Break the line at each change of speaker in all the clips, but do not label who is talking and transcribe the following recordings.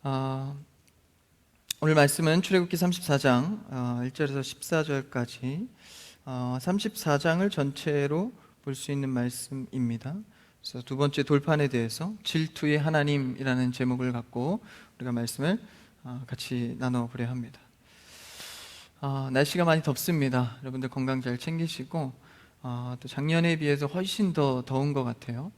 아, 오늘 말씀은 출애굽기 34장 1절에서 14절까지 34장을 전체로 볼 수 있는 말씀입니다. 그래서 두 번째 돌판에 대해서 질투의 하나님이라는 제목을 갖고 우리가 말씀을 같이 나눠보려 합니다. 날씨가 많이 덥습니다. 여러분들 건강 잘 챙기시고 또 작년에 비해서 훨씬 더 더운 것 같아요.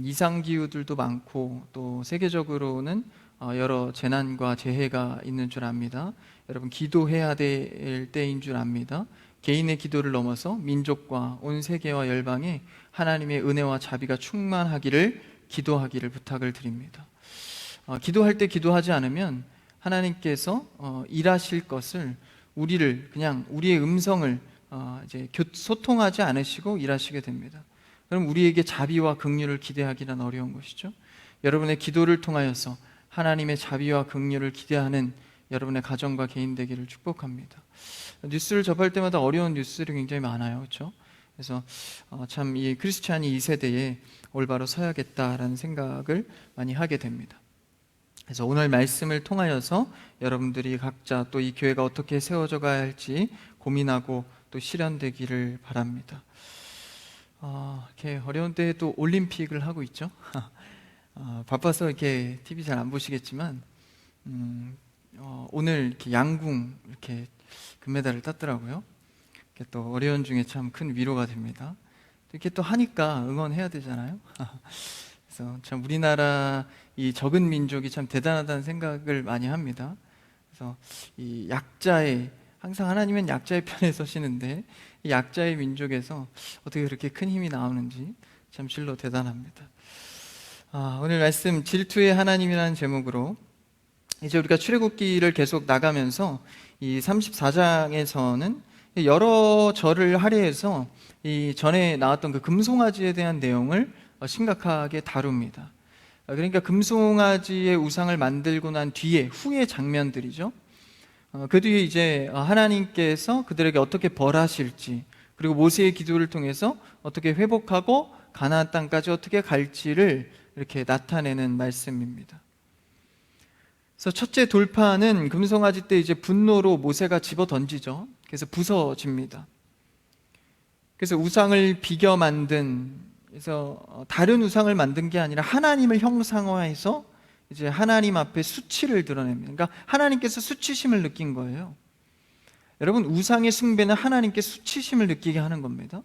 이상기후들도 많고 또 세계적으로는 여러 재난과 재해가 있는 줄 압니다. 여러분, 기도해야 될 때인 줄 압니다. 개인의 기도를 넘어서 민족과 온 세계와 열방에 하나님의 은혜와 자비가 충만하기를 기도하기를 부탁을 드립니다. 기도할 때 기도하지 않으면 하나님께서 일하실 것을 그냥 우리의 음성을 이제 소통하지 않으시고 일하시게 됩니다. 그럼 우리에게 자비와 긍휼을 기대하기는 어려운 것이죠. 여러분의 기도를 통하여서 하나님의 자비와 긍휼을 기대하는 여러분의 가정과 개인 되기를 축복합니다. 뉴스를 접할 때마다 어려운 뉴스들이 굉장히 많아요, 그렇죠? 그래서 참 이 크리스찬이 이 세대에 올바로 서야겠다라는 생각을 많이 하게 됩니다. 그래서 오늘 말씀을 통하여서 여러분들이 각자 또 이 교회가 어떻게 세워져 가야 할지 고민하고 또 실현되기를 바랍니다. 이렇게 어려운 때에 또 올림픽을 하고 있죠. 바빠서 이렇게 TV 잘 안 보시겠지만 오늘 이렇게 양궁 이렇게 금메달을 땄더라고요. 이렇게 또 어려운 중에 참 큰 위로가 됩니다. 이렇게 또 하니까 응원해야 되잖아요. 그래서 참 우리나라 이 적은 민족이 참 대단하다는 생각을 많이 합니다. 그래서 이 항상 하나님은 약자의 편에 서시는데 이 약자의 민족에서 어떻게 그렇게 큰 힘이 나오는지 참 실로 대단합니다. 오늘 말씀 질투의 하나님이라는 제목으로 이제 우리가 출애굽기를 계속 나가면서 이 34장에서는 여러 절을 할애해서 이 전에 나왔던 그 금송아지에 대한 내용을 심각하게 다룹니다. 그러니까 금송아지의 우상을 만들고 난 후의 장면들이죠. 그 뒤에 이제 하나님께서 그들에게 어떻게 벌하실지, 그리고 모세의 기도를 통해서 어떻게 회복하고 가나안 땅까지 어떻게 갈지를 이렇게 나타내는 말씀입니다. 그래서 첫째 돌파는 금송아지 때 이제 분노로 모세가 집어 던지죠. 그래서 부서집니다. 그래서 우상을 비겨 그래서 다른 우상을 만든 게 아니라 하나님을 형상화해서 이제 하나님 앞에 수치를 드러냅니다. 그러니까 하나님께서 수치심을 느낀 거예요. 여러분, 우상의 숭배는 하나님께 수치심을 느끼게 하는 겁니다.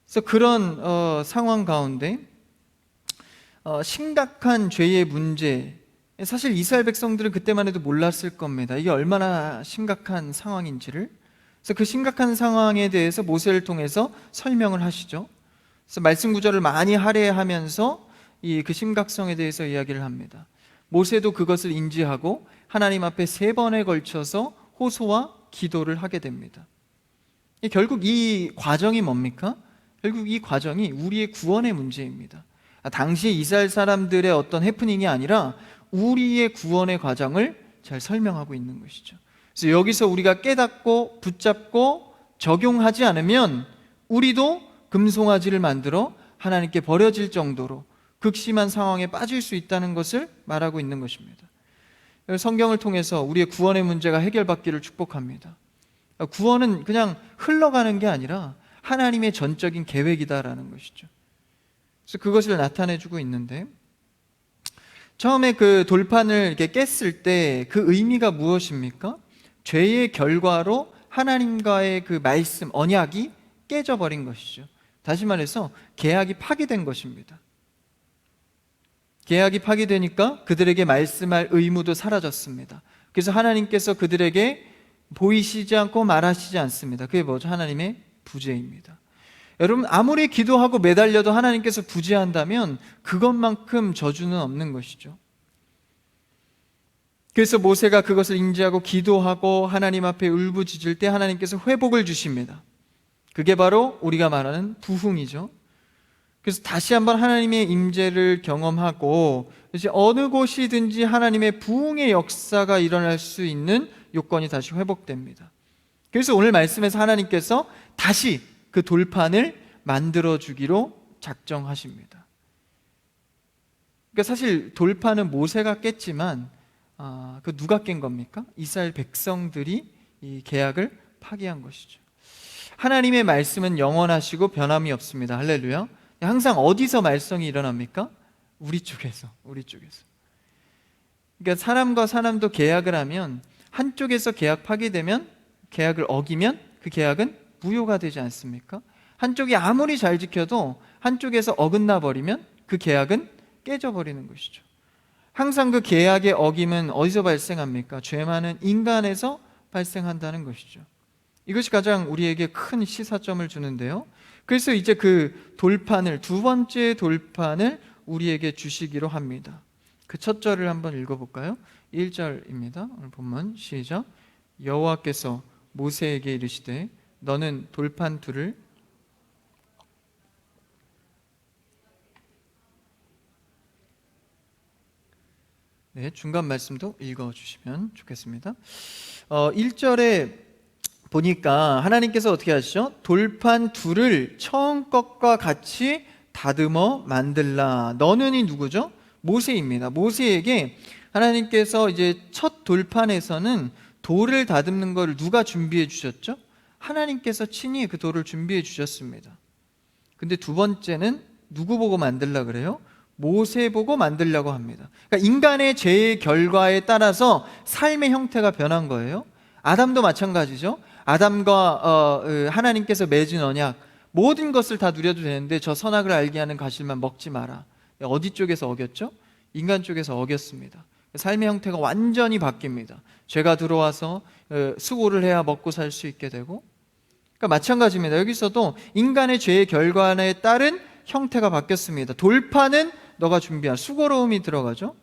그래서 그런 상황 가운데 심각한 죄의 문제, 사실 이스라엘 백성들은 그때만 해도 몰랐을 겁니다. 이게 얼마나 심각한 상황인지를. 그래서 그 심각한 상황에 대해서 모세를 통해서 설명을 하시죠. 그래서 말씀 구절을 많이 할애하면서 그 심각성에 대해서 이야기를 합니다. 모세도 그것을 인지하고 하나님 앞에 3번에 걸쳐서 호소와 기도를 하게 됩니다. 결국 이 과정이 뭡니까? 결국 이 과정이 우리의 구원의 문제입니다. 당시 이스라엘 사람들의 어떤 해프닝이 아니라 우리의 구원의 과정을 잘 설명하고 있는 것이죠. 그래서 여기서 우리가 깨닫고 붙잡고 적용하지 않으면 우리도 금송아지를 만들어 하나님께 버려질 정도로 극심한 상황에 빠질 수 있다는 것을 말하고 있는 것입니다. 성경을 통해서 우리의 구원의 문제가 해결받기를 축복합니다. 구원은 그냥 흘러가는 게 아니라 하나님의 전적인 계획이다라는 것이죠. 그래서 그것을 나타내주고 있는데, 처음에 그 돌판을 이렇게 깼을 때 그 의미가 무엇입니까? 죄의 결과로 하나님과의 그 말씀, 언약이 깨져버린 것이죠. 다시 말해서 계약이 파기된 것입니다. 계약이 파기되니까 그들에게 말씀할 의무도 사라졌습니다. 그래서 하나님께서 그들에게 보이시지 않고 말하시지 않습니다. 그게 뭐죠? 하나님의 부재입니다. 여러분, 아무리 기도하고 매달려도 하나님께서 부재한다면 그것만큼 저주는 없는 것이죠. 그래서 모세가 그것을 인지하고 기도하고 하나님 앞에 울부짖을 때 하나님께서 회복을 주십니다. 그게 바로 우리가 말하는 부흥이죠. 그래서 다시 한번 하나님의 임재를 경험하고 이제 어느 곳이든지 하나님의 부흥의 역사가 일어날 수 있는 요건이 다시 회복됩니다. 그래서 오늘 말씀에서 하나님께서 다시 그 돌판을 만들어주기로 작정하십니다. 그러니까 사실 돌판은 모세가 깼지만 그 누가 깬 겁니까? 이스라엘 백성들이 이 계약을 파기한 것이죠. 하나님의 말씀은 영원하시고 변함이 없습니다. 할렐루야. 항상 어디서 말썽이 일어납니까? 우리 쪽에서. 그러니까 사람과 사람도 계약을 하면 한쪽에서 계약 파기되면, 계약을 어기면 그 계약은 무효가 되지 않습니까? 한쪽이 아무리 잘 지켜도 한쪽에서 어긋나 버리면 그 계약은 깨져버리는 것이죠. 항상 그 계약의 어김은 어디서 발생합니까? 죄 많은 인간에서 발생한다는 것이죠. 이것이 가장 우리에게 큰 시사점을 주는데요. 그래서 이제 그 돌판을, 두 번째 돌판을 우리에게 주시기로 합니다. 그 첫 절을 한번 읽어볼까요? 1절입니다. 오늘 본문 시작. 여호와께서 모세에게 이르시되 너는 돌판 둘을 중간 말씀도 읽어주시면 좋겠습니다. 1절에 보니까 하나님께서 어떻게 하시죠? 돌판 둘을 처음 것과 같이 다듬어 만들라. 너는이 누구죠? 모세입니다. 모세에게 하나님께서 이제 첫 돌판에서는 돌을 다듬는 것을 누가 준비해 주셨죠? 하나님께서 친히 그 돌을 준비해 주셨습니다. 근데 두 번째는 누구 보고 만들라 그래요? 모세 보고 만들려고 합니다. 그러니까 인간의 죄의 결과에 따라서 삶의 형태가 변한 거예요. 아담도 마찬가지죠. 아담과 하나님께서 맺은 언약, 모든 것을 다 누려도 되는데 저 선악을 알게 하는 과실만 먹지 마라. 어디 쪽에서 어겼죠? 인간 쪽에서 어겼습니다. 삶의 형태가 완전히 바뀝니다. 죄가 들어와서 수고를 해야 먹고 살 수 있게 되고, 그러니까 마찬가지입니다. 여기서도 인간의 죄의 결과에 따른 형태가 바뀌었습니다. 돌판은 너가 준비한, 수고로움이 들어가죠.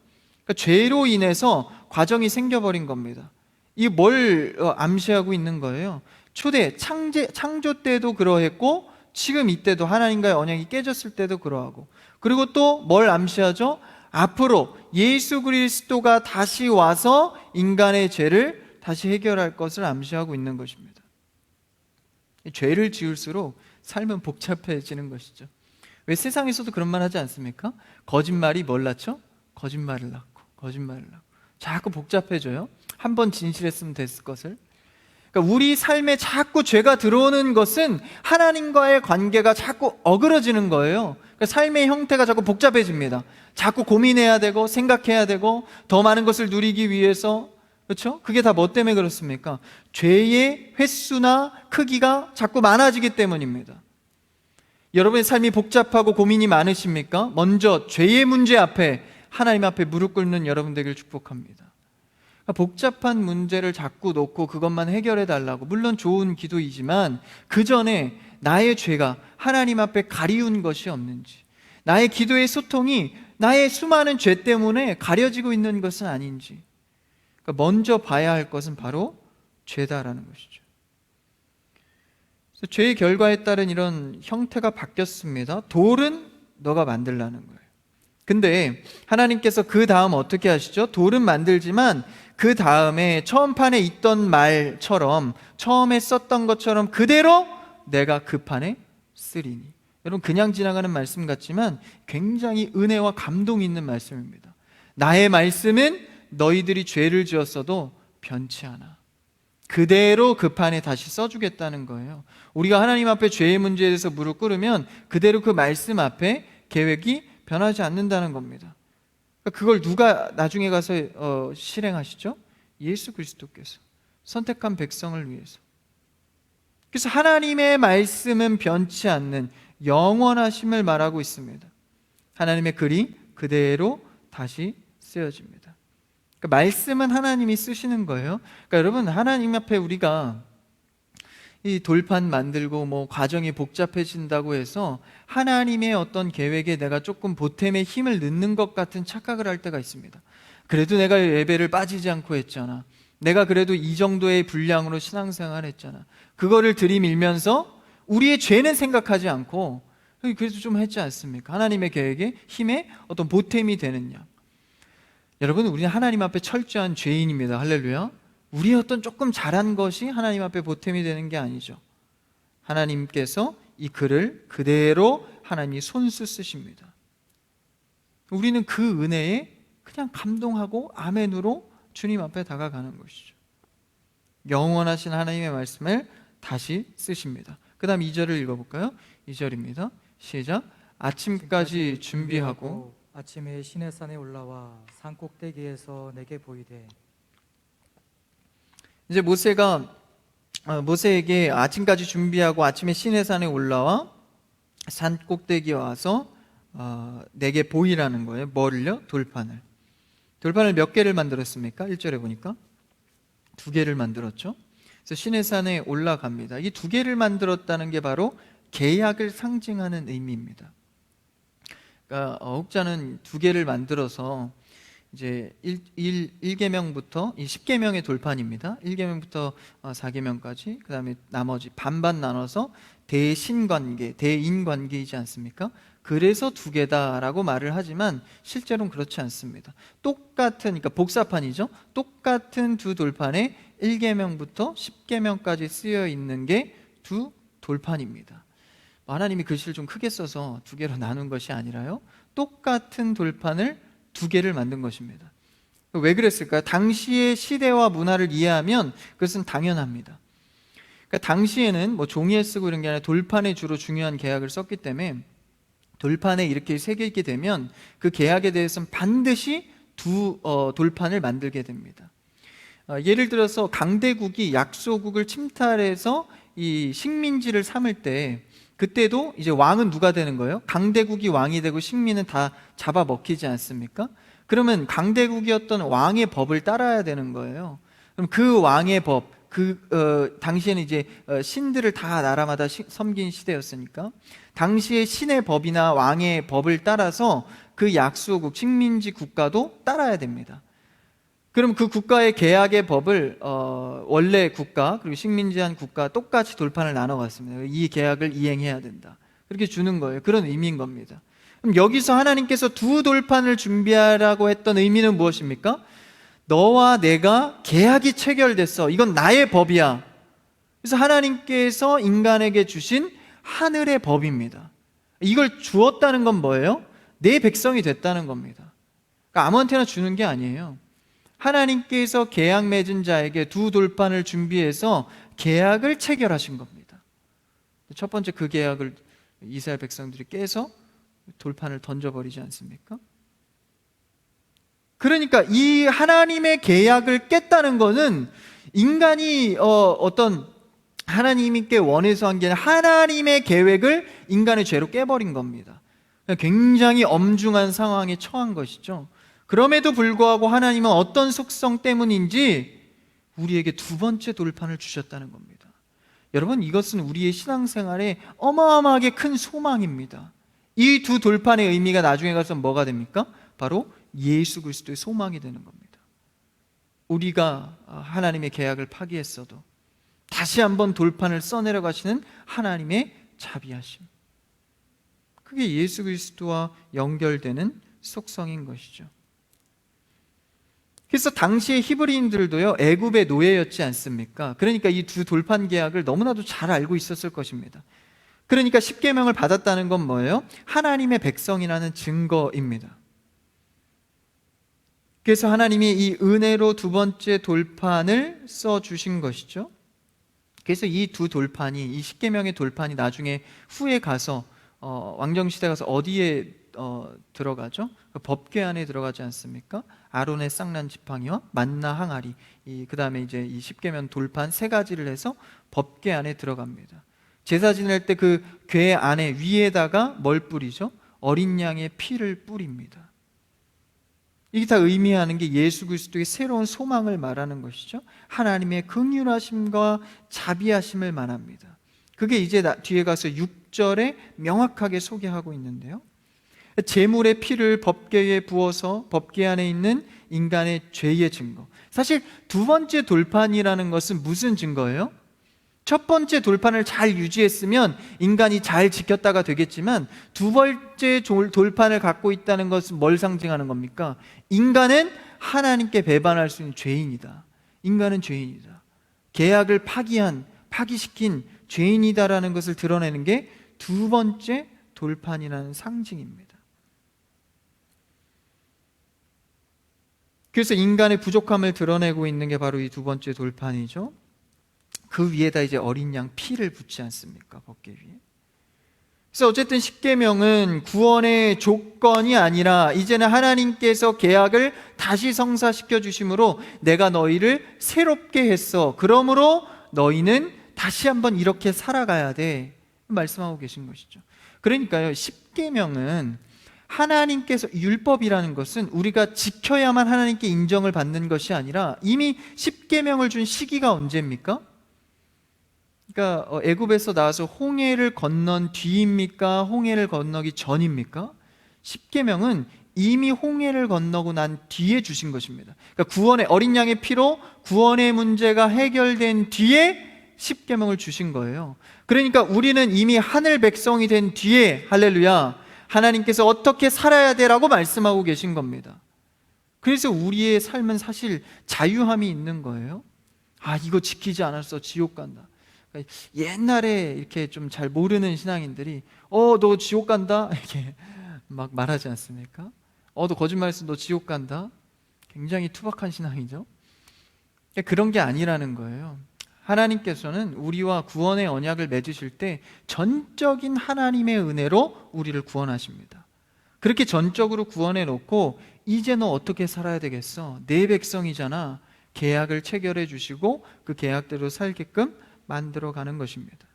그러니까 죄로 인해서 과정이 생겨버린 겁니다. 이 뭘 암시하고 있는 거예요? 초대 창조 때도 그러했고 지금 이때도 하나님과의 언약이 깨졌을 때도 그러하고, 그리고 또 뭘 암시하죠? 앞으로 예수 그리스도가 다시 와서 인간의 죄를 다시 해결할 것을 암시하고 있는 것입니다. 죄를 지을수록 삶은 복잡해지는 것이죠. 왜 세상에서도 그런 말 하지 않습니까? 거짓말이 뭘 낳죠? 거짓말을 낳고 자꾸 복잡해져요. 한번 진실했으면 됐을 것을. 그러니까 우리 삶에 자꾸 죄가 들어오는 것은 하나님과의 관계가 자꾸 어그러지는 거예요. 그러니까 삶의 형태가 자꾸 복잡해집니다. 자꾸 고민해야 되고 생각해야 되고 더 많은 것을 누리기 위해서, 그렇죠? 그게 다 뭐 때문에 그렇습니까? 죄의 횟수나 크기가 자꾸 많아지기 때문입니다. 여러분의 삶이 복잡하고 고민이 많으십니까? 먼저 죄의 문제 앞에, 하나님 앞에 무릎 꿇는 여러분 되길 축복합니다. 복잡한 문제를 자꾸 놓고 그것만 해결해 달라고, 물론 좋은 기도이지만 그 전에 나의 죄가 하나님 앞에 가리운 것이 없는지, 나의 기도의 소통이 나의 수많은 죄 때문에 가려지고 있는 것은 아닌지, 그러니까 먼저 봐야 할 것은 바로 죄다라는 것이죠. 그래서 죄의 결과에 따른 이런 형태가 바뀌었습니다. 돌은 너가 만들라는 거예요. 근데 하나님께서 그 다음 어떻게 하시죠? 돌은 만들지만 그 다음에 처음 판에 있던 말처럼, 처음에 썼던 것처럼 그대로 내가 그 판에 쓰리니. 여러분, 그냥 지나가는 말씀 같지만 굉장히 은혜와 감동이 있는 말씀입니다. 나의 말씀은 너희들이 죄를 지었어도 변치 않아. 그대로 그 판에 다시 써주겠다는 거예요. 우리가 하나님 앞에 죄의 문제에 대해서 무릎 꿇으면 그대로 그 말씀 앞에 계획이 변하지 않는다는 겁니다. 그걸 누가 나중에 가서 실행하시죠? 예수 그리스도께서 선택한 백성을 위해서. 그래서 하나님의 말씀은 변치 않는 영원하심을 말하고 있습니다. 하나님의 글이 그대로 다시 쓰여집니다. 그러니까 말씀은 하나님이 쓰시는 거예요. 그러니까 여러분, 하나님 앞에 우리가 이 돌판 만들고 뭐 과정이 복잡해진다고 해서 하나님의 어떤 계획에 내가 조금 보탬의 힘을 넣는 것 같은 착각을 할 때가 있습니다. 그래도 내가 예배를 빠지지 않고 했잖아. 내가 그래도 이 정도의 분량으로 신앙생활 했잖아. 그거를 들이밀면서 우리의 죄는 생각하지 않고 그래도 좀 했지 않습니까? 하나님의 계획에 힘에 어떤 보탬이 되느냐. 여러분, 우리는 하나님 앞에 철저한 죄인입니다. 할렐루야. 우리의 어떤 조금 잘한 것이 하나님 앞에 보탬이 되는 게 아니죠. 하나님께서 이 글을 그대로 하나님이 손수 쓰십니다. 우리는 그 은혜에 그냥 감동하고 아멘으로 주님 앞에 다가가는 것이죠. 영원하신 하나님의 말씀을 다시 쓰십니다. 그 다음 2절을 읽어볼까요? 2절입니다. 시작. 아침까지 준비하고
아침에 시내산에 올라와 산 꼭대기에서 내게 보이되.
이제 모세에게 아침까지 준비하고 아침에 시내산에 올라와 산 꼭대기에 와서 내게 보이라는 거예요. 뭐를요? 돌판을 몇 개를 만들었습니까? 1절에 보니까 2개를 만들었죠. 그래서 시내산에 올라갑니다. 이 2개를 만들었다는 게 바로 계약을 상징하는 의미입니다. 그러니까 혹자는 2개를 만들어서 이제 1계명부터 이 10계명의 돌판입니다. 1계명부터 4계명까지, 그 다음에 나머지 반반 나눠서 대신관계, 대인관계이지 않습니까? 그래서 2개다라고 말을 하지만 실제로는 그렇지 않습니다. 그러니까 복사판이죠. 똑같은 두 돌판에 1계명부터 10계명까지 쓰여 있는 게 두 돌판입니다. 하나님이 글씨를 좀 크게 써서 2개로 나눈 것이 아니라요, 똑같은 돌판을 2개를 만든 것입니다. 왜 그랬을까요? 당시의 시대와 문화를 이해하면 그것은 당연합니다. 그러니까 당시에는 종이에 쓰고 이런 게 아니라 돌판에 주로 중요한 계약을 썼기 때문에 돌판에 이렇게 새겨 있게 되면 그 계약에 대해서는 반드시 두 돌판을 만들게 됩니다. 예를 들어서 강대국이 약소국을 침탈해서 이 식민지를 삼을 때, 그때도 이제 왕은 누가 되는 거예요? 강대국이 왕이 되고 식민은 다 잡아먹히지 않습니까? 그러면 강대국이었던 왕의 법을 따라야 되는 거예요. 그럼 그 왕의 법, 당시에는 이제 신들을 다 나라마다 섬긴 시대였으니까 당시의 신의 법이나 왕의 법을 따라서 그 약소국, 식민지 국가도 따라야 됩니다. 그럼 그 국가의 계약의 법을 원래 국가 그리고 식민지한 국가 똑같이 돌판을 나눠갔습니다. 이 계약을 이행해야 된다, 그렇게 주는 거예요. 그런 의미인 겁니다. 그럼 여기서 하나님께서 두 돌판을 준비하라고 했던 의미는 무엇입니까? 너와 내가 계약이 체결됐어. 이건 나의 법이야. 그래서 하나님께서 인간에게 주신 하늘의 법입니다. 이걸 주었다는 건 뭐예요? 내 백성이 됐다는 겁니다. 그러니까 아무한테나 주는 게 아니에요. 하나님께서 계약 맺은 자에게 두 돌판을 준비해서 계약을 체결하신 겁니다. 첫 번째 그 계약을 이스라엘 백성들이 깨서 돌판을 던져버리지 않습니까? 그러니까 이 하나님의 계약을 깼다는 것은 인간이 어떤 하나님께 원해서 한 게 아니라 하나님의 계획을 인간의 죄로 깨버린 겁니다. 굉장히 엄중한 상황에 처한 것이죠. 그럼에도 불구하고 하나님은 어떤 속성 때문인지 우리에게 두 번째 돌판을 주셨다는 겁니다. 여러분, 이것은 우리의 신앙생활에 어마어마하게 큰 소망입니다. 이 두 돌판의 의미가 나중에 가서 뭐가 됩니까? 바로 예수 그리스도의 소망이 되는 겁니다. 우리가 하나님의 계약을 파기했어도 다시 한번 돌판을 써내려 가시는 하나님의 자비하심, 그게 예수 그리스도와 연결되는 속성인 것이죠. 그래서 당시의 히브리인들도요, 애굽의 노예였지 않습니까? 그러니까 이 두 돌판 계약을 너무나도 잘 알고 있었을 것입니다. 그러니까 십계명을 받았다는 건 뭐예요? 하나님의 백성이라는 증거입니다. 그래서 하나님이 이 은혜로 두 번째 돌판을 써주신 것이죠. 그래서 이 두 돌판이, 이 십계명의 돌판이 나중에 후에 가서 왕정시대 가서 어디에 들어가죠? 법궤 안에 들어가지 않습니까? 아론의 쌍난 지팡이와 만나 항아리, 그 다음에 이제 이 십계명 돌판 세 가지를 해서 법궤 안에 들어갑니다. 제사 지낼 때 그 궤 안에 위에다가 뭘 뿌리죠? 어린 양의 피를 뿌립니다. 이게 다 의미하는 게 예수 그리스도의 새로운 소망을 말하는 것이죠. 하나님의 긍휼하심과 자비하심을 말합니다. 그게 이제 뒤에 가서 6절에 명확하게 소개하고 있는데요, 제물의 피를 법궤에 부어서 법궤 안에 있는 인간의 죄의 증거. 사실 두 번째 돌판이라는 것은 무슨 증거예요? 첫 번째 돌판을 잘 유지했으면 인간이 잘 지켰다가 되겠지만, 두 번째 돌판을 갖고 있다는 것은 뭘 상징하는 겁니까? 인간은 하나님께 배반할 수 있는 죄인이다. 인간은 죄인이다. 계약을 파기시킨 죄인이다라는 것을 드러내는 게 두 번째 돌판이라는 상징입니다. 그래서 인간의 부족함을 드러내고 있는 게 바로 이 두 번째 돌판이죠. 그 위에다 이제 어린 양 피를 붓지 않습니까? 법궤 위에. 그래서 어쨌든 십계명은 구원의 조건이 아니라 이제는 하나님께서 계약을 다시 성사시켜 주심으로 내가 너희를 새롭게 했어. 그러므로 너희는 다시 한번 이렇게 살아가야 돼. 말씀하고 계신 것이죠. 그러니까요, 십계명은 하나님께서, 율법이라는 것은 우리가 지켜야만 하나님께 인정을 받는 것이 아니라 이미 십계명을 준 시기가 언제입니까? 그러니까 애굽에서 나와서 홍해를 건넌 뒤입니까? 홍해를 건너기 전입니까? 십계명은 이미 홍해를 건너고 난 뒤에 주신 것입니다. 그러니까 구원의, 어린 양의 피로 구원의 문제가 해결된 뒤에 십계명을 주신 거예요. 그러니까 우리는 이미 하늘 백성이 된 뒤에, 할렐루야, 하나님께서 어떻게 살아야 되라고 말씀하고 계신 겁니다. 그래서 우리의 삶은 사실 자유함이 있는 거예요. 아, 이거 지키지 않았어, 지옥 간다. 그러니까 옛날에 이렇게 좀 잘 모르는 신앙인들이 너 지옥 간다 이렇게 막 말하지 않습니까? 너 거짓말했어, 너 지옥 간다. 굉장히 투박한 신앙이죠. 그러니까 그런 게 아니라는 거예요. 하나님께서는 우리와 구원의 언약을 맺으실 때 전적인 하나님의 은혜로 우리를 구원하십니다. 그렇게 전적으로 구원해 놓고 이제 너 어떻게 살아야 되겠어? 내 백성이잖아. 계약을 체결해 주시고 그 계약대로 살게끔 만들어 가는 것입니다.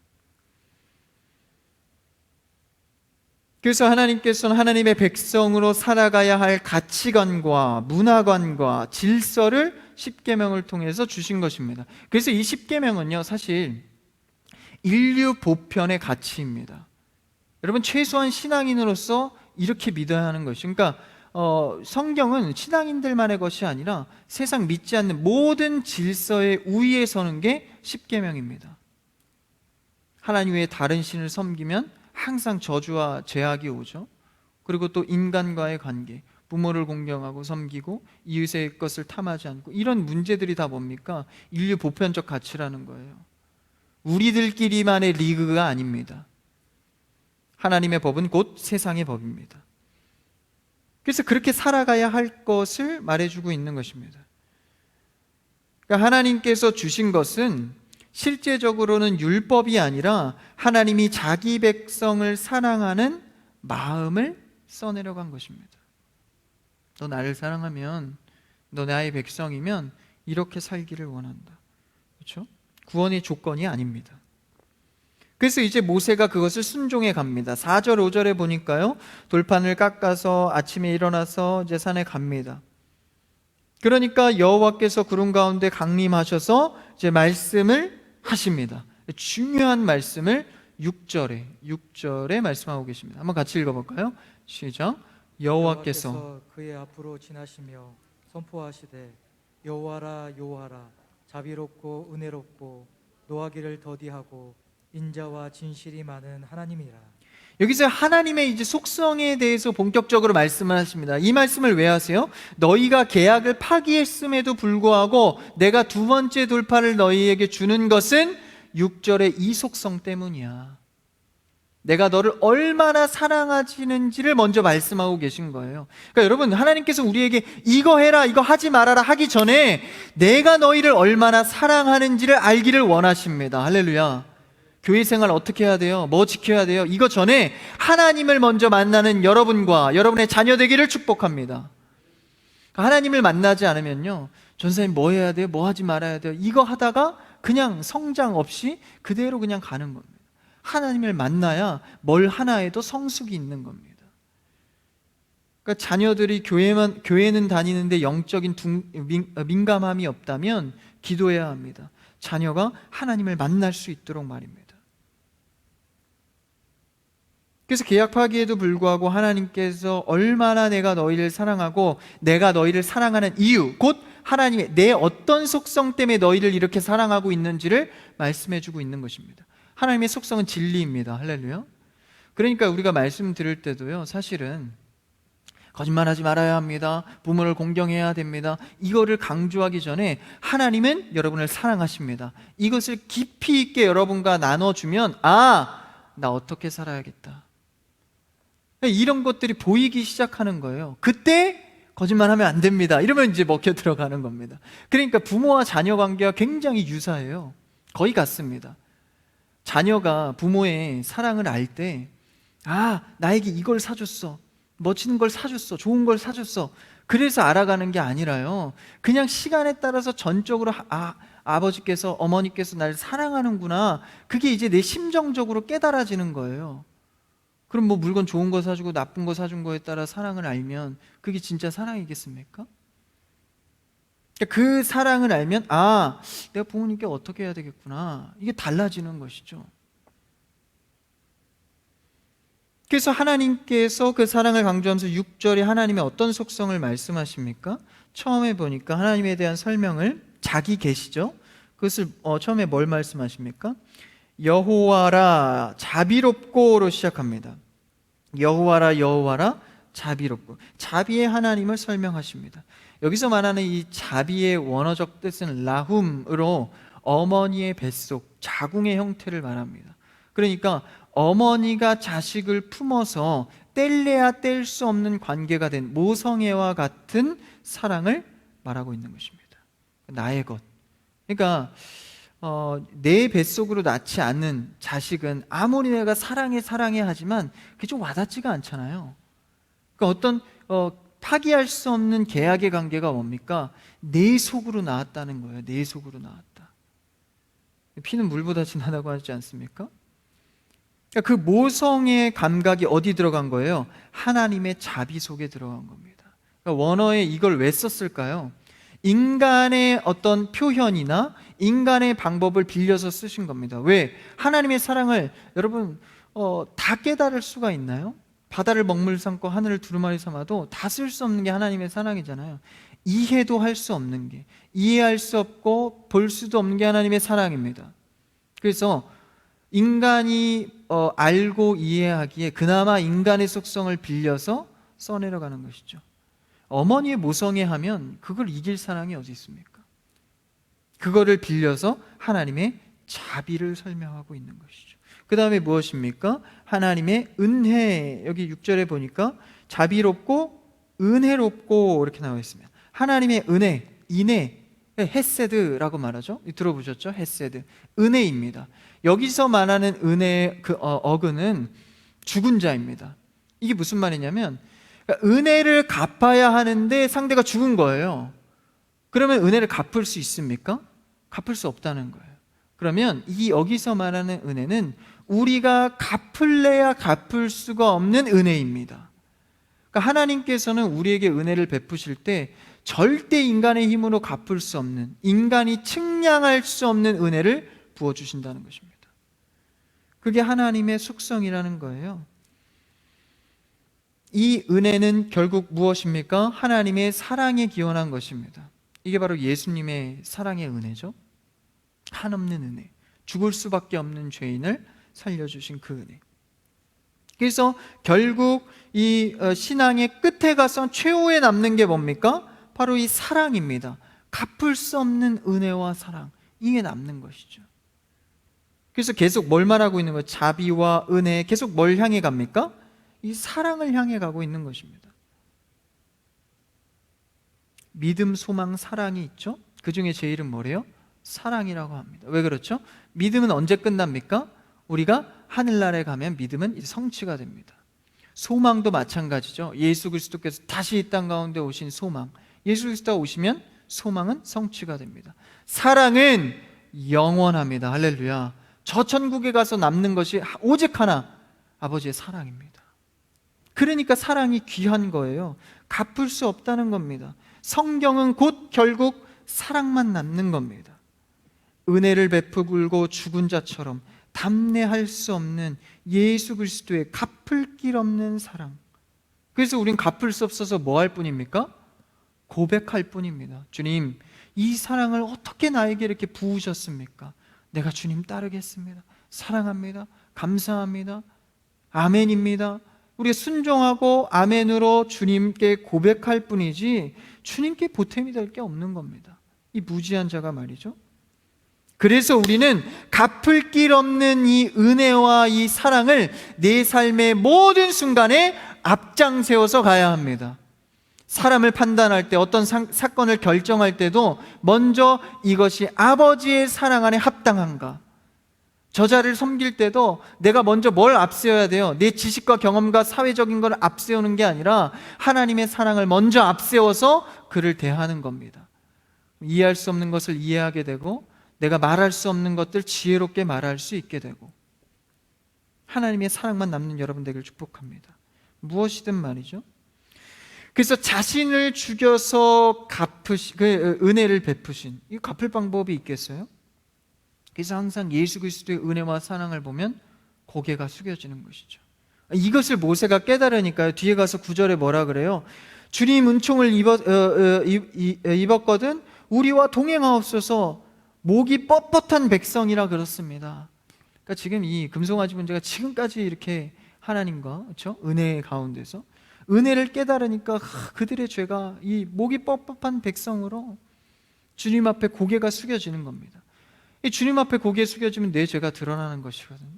그래서 하나님께서는 하나님의 백성으로 살아가야 할 가치관과 문화관과 질서를 십계명을 통해서 주신 것입니다. 그래서 이 십계명은요, 사실 인류 보편의 가치입니다. 여러분, 최소한 신앙인으로서 이렇게 믿어야 하는 것이, 그러니까 성경은 신앙인들만의 것이 아니라 세상 믿지 않는 모든 질서의 우위에 서는 게 십계명입니다. 하나님 외에 다른 신을 섬기면 항상 저주와 죄악이 오죠. 그리고 또 인간과의 관계, 부모를 공경하고 섬기고 이웃의 것을 탐하지 않고, 이런 문제들이 다 뭡니까? 인류 보편적 가치라는 거예요. 우리들끼리만의 리그가 아닙니다. 하나님의 법은 곧 세상의 법입니다. 그래서 그렇게 살아가야 할 것을 말해주고 있는 것입니다. 그러니까 하나님께서 주신 것은 실제적으로는 율법이 아니라 하나님이 자기 백성을 사랑하는 마음을 써내려간 것입니다. 너 나를 사랑하면, 너 나의 백성이면 이렇게 살기를 원한다. 그렇죠? 구원의 조건이 아닙니다. 그래서 이제 모세가 그것을 순종해 갑니다. 4절 5절에 보니까요, 돌판을 깎아서 아침에 일어나서 이제 산에 갑니다. 그러니까 여호와께서 구름 가운데 강림하셔서 이제 말씀을 하십니다. 중요한 말씀을 6절에 말씀하고 계십니다. 한번 같이 읽어볼까요? 시작. 여호와께서
그의 앞으로 지나시며 선포하시되 여호와라 여호와라, 자비롭고 은혜롭고 노하기를 더디하고 인자와 진실이 많은 하나님이라.
여기서 하나님의 이제 속성에 대해서 본격적으로 말씀을 하십니다. 이 말씀을 왜 하세요? 너희가 계약을 파기했음에도 불구하고 내가 두 번째 돌파를 너희에게 주는 것은 6절의 이 속성 때문이야. 내가 너를 얼마나 사랑하시는지를 먼저 말씀하고 계신 거예요. 그러니까 여러분, 하나님께서 우리에게 이거 해라, 이거 하지 말아라 하기 전에 내가 너희를 얼마나 사랑하는지를 알기를 원하십니다. 할렐루야. 교회 생활 어떻게 해야 돼요? 뭐 지켜야 돼요? 이거 전에 하나님을 먼저 만나는 여러분과 여러분의 자녀 되기를 축복합니다. 하나님을 만나지 않으면요, 전사님 뭐 해야 돼요? 뭐 하지 말아야 돼요? 이거 하다가 그냥 성장 없이 그대로 그냥 가는 겁니다. 하나님을 만나야 뭘 하나에도 성숙이 있는 겁니다. 그러니까 자녀들이 교회는 다니는데 영적인 민감함이 없다면 기도해야 합니다. 자녀가 하나님을 만날 수 있도록 말입니다. 그래서 계약 파기에도 불구하고 하나님께서 얼마나 내가 너희를 사랑하고 내가 너희를 사랑하는 이유, 곧 하나님의 내 어떤 속성 때문에 너희를 이렇게 사랑하고 있는지를 말씀해주고 있는 것입니다. 하나님의 속성은 진리입니다. 할렐루야. 그러니까 우리가 말씀 들을 때도요, 사실은 거짓말하지 말아야 합니다, 부모를 공경해야 됩니다, 이거를 강조하기 전에 하나님은 여러분을 사랑하십니다. 이것을 깊이 있게 여러분과 나눠주면 나 어떻게 살아야겠다, 이런 것들이 보이기 시작하는 거예요. 그때 거짓말하면 안 됩니다. 이러면 이제 먹혀 들어가는 겁니다. 그러니까 부모와 자녀 관계가 굉장히 유사해요. 거의 같습니다. 자녀가 부모의 사랑을 알 때, 나에게 이걸 사줬어, 멋지는 걸 사줬어, 좋은 걸 사줬어, 그래서 알아가는 게 아니라요, 그냥 시간에 따라서 전적으로 아버지께서, 어머니께서 나를 사랑하는구나, 그게 이제 내 심정적으로 깨달아지는 거예요. 그럼 뭐 물건 좋은 거 사주고 나쁜 거 사준 거에 따라 사랑을 알면 그게 진짜 사랑이겠습니까? 그 사랑을 알면 내가 부모님께 어떻게 해야 되겠구나, 이게 달라지는 것이죠. 그래서 하나님께서 그 사랑을 강조하면서 6절에 하나님의 어떤 속성을 말씀하십니까? 처음에 보니까 하나님에 대한 설명을, 자기 계시죠? 그것을 처음에 뭘 말씀하십니까? 여호와라 자비롭고로 시작합니다. 여호와라 여호와라 자비롭고, 자비의 하나님을 설명하십니다. 여기서 말하는 이 자비의 원어적 뜻은 라훔으로 어머니의 뱃속, 자궁의 형태를 말합니다. 그러니까 어머니가 자식을 품어서 뗄래야 뗄 수 없는 관계가 된 모성애와 같은 사랑을 말하고 있는 것입니다. 나의 것. 그러니까 내 뱃속으로 낳지 않는 자식은 아무리 내가 사랑해 하지만 그게 좀 와닿지가 않잖아요. 그러니까 어떤 파기할 수 없는 계약의 관계가 뭡니까? 내 속으로 낳았다는 거예요. 내 속으로 낳았다. 피는 물보다 진하다고 하지 않습니까? 그러니까 그 모성의 감각이 어디 들어간 거예요? 하나님의 자비 속에 들어간 겁니다. 그러니까 원어에 이걸 왜 썼을까요? 인간의 어떤 표현이나 인간의 방법을 빌려서 쓰신 겁니다. 왜? 하나님의 사랑을 여러분 다 깨달을 수가 있나요? 바다를 먹물 삼고 하늘을 두루마리 삼아도 다 쓸 수 없는 게 하나님의 사랑이잖아요. 이해도 할 수 없는 게, 이해할 수 없고 볼 수도 없는 게 하나님의 사랑입니다. 그래서 인간이 알고 이해하기에 그나마 인간의 속성을 빌려서 써내려가는 것이죠. 어머니의 모성애 하면 그걸 이길 사랑이 어디 있습니까? 그거를 빌려서 하나님의 자비를 설명하고 있는 것이죠. 그 다음에 무엇입니까? 하나님의 은혜. 여기 6절에 보니까 자비롭고 은혜롭고 이렇게 나와 있습니다. 하나님의 은혜, 인애, 헤세드라고 말하죠. 들어보셨죠? 헤세드, 은혜입니다. 여기서 말하는 은혜, 어근은 죽은 자입니다. 이게 무슨 말이냐면, 그러니까 은혜를 갚아야 하는데 상대가 죽은 거예요. 그러면 은혜를 갚을 수 있습니까? 갚을 수 없다는 거예요. 그러면 여기서 말하는 은혜는 우리가 갚을래야 갚을 수가 없는 은혜입니다. 그러니까 하나님께서는 우리에게 은혜를 베푸실 때 절대 인간의 힘으로 갚을 수 없는, 인간이 측량할 수 없는 은혜를 부어주신다는 것입니다. 그게 하나님의 속성이라는 거예요. 이 은혜는 결국 무엇입니까? 하나님의 사랑에 기원한 것입니다. 이게 바로 예수님의 사랑의 은혜죠. 한없는 은혜, 죽을 수밖에 없는 죄인을 살려주신 그 은혜. 그래서 결국 이 신앙의 끝에 가서 최후에 남는 게 뭡니까? 바로 이 사랑입니다. 갚을 수 없는 은혜와 사랑, 이게 남는 것이죠. 그래서 계속 뭘 말하고 있는 거예요? 자비와 은혜, 계속 뭘 향해 갑니까? 이 사랑을 향해 가고 있는 것입니다. 믿음, 소망, 사랑이 있죠? 그 중에 제일은 뭐래요? 사랑이라고 합니다. 왜 그렇죠? 믿음은 언제 끝납니까? 우리가 하늘나라에 가면 믿음은 이제 성취가 됩니다. 소망도 마찬가지죠. 예수 그리스도께서 다시 이 땅 가운데 오신 소망, 예수 그리스도가 오시면 소망은 성취가 됩니다. 사랑은 영원합니다. 할렐루야. 저 천국에 가서 남는 것이 오직 하나, 아버지의 사랑입니다. 그러니까 사랑이 귀한 거예요. 갚을 수 없다는 겁니다. 성경은 곧 결국 사랑만 남는 겁니다. 은혜를 베풀고 죽은 자처럼 담내할 수 없는 예수 그리스도의 갚을 길 없는 사랑. 그래서 우린 갚을 수 없어서 뭐 할 뿐입니까? 고백할 뿐입니다. 주님, 이 사랑을 어떻게 나에게 이렇게 부으셨습니까? 내가 주님 따르겠습니다. 사랑합니다. 감사합니다. 아멘입니다. 우리가 순종하고 아멘으로 주님께 고백할 뿐이지 주님께 보탬이 될 게 없는 겁니다. 이 무지한 자가 말이죠. 그래서 우리는 갚을 길 없는 이 은혜와 이 사랑을 내 삶의 모든 순간에 앞장 세워서 가야 합니다. 사람을 판단할 때, 어떤 사건을 결정할 때도 먼저 이것이 아버지의 사랑 안에 합당한가, 저자를 섬길 때도 내가 먼저 뭘 앞세워야 돼요? 내 지식과 경험과 사회적인 걸 앞세우는 게 아니라 하나님의 사랑을 먼저 앞세워서 그를 대하는 겁니다. 이해할 수 없는 것을 이해하게 되고, 내가 말할 수 없는 것들 지혜롭게 말할 수 있게 되고, 하나님의 사랑만 남는 여러분 되기를 축복합니다. 무엇이든 말이죠. 그래서 자신을 죽여서 은혜를 베푸신, 이 갚을 방법이 있겠어요? 그래서 항상 예수 그리스도의 은혜와 사랑을 보면 고개가 숙여지는 것이죠. 이것을 모세가 깨달으니까요, 뒤에 가서 9절에 뭐라 그래요? 주님 은총을 입었거든 우리와 동행하옵소서, 목이 뻣뻣한 백성이라 그렇습니다. 그러니까 지금 이 금송아지 문제가 지금까지 이렇게 하나님과, 그렇죠? 은혜 가운데서 은혜를 깨달으니까 그들의 죄가 이 목이 뻣뻣한 백성으로 주님 앞에 고개가 숙여지는 겁니다. 이 주님 앞에 고개 숙여지면 내 죄가 드러나는 것이거든요.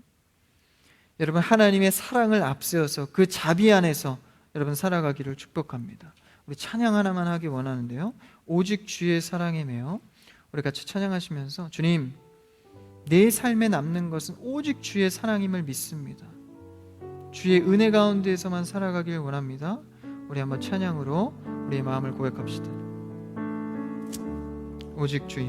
여러분, 하나님의 사랑을 앞세워서 그 자비 안에서 여러분 살아가기를 축복합니다. 우리 찬양 하나만 하기 원하는데요, 오직 주의 사랑에 매여, 우리 같이 찬양하시면서 주님, 내 삶에 남는 것은 오직 주의 사랑임을 믿습니다. 주의 은혜 가운데에서만 살아가길 원합니다. 우리 한번 찬양으로 우리의 마음을 고백합시다. 오직 주의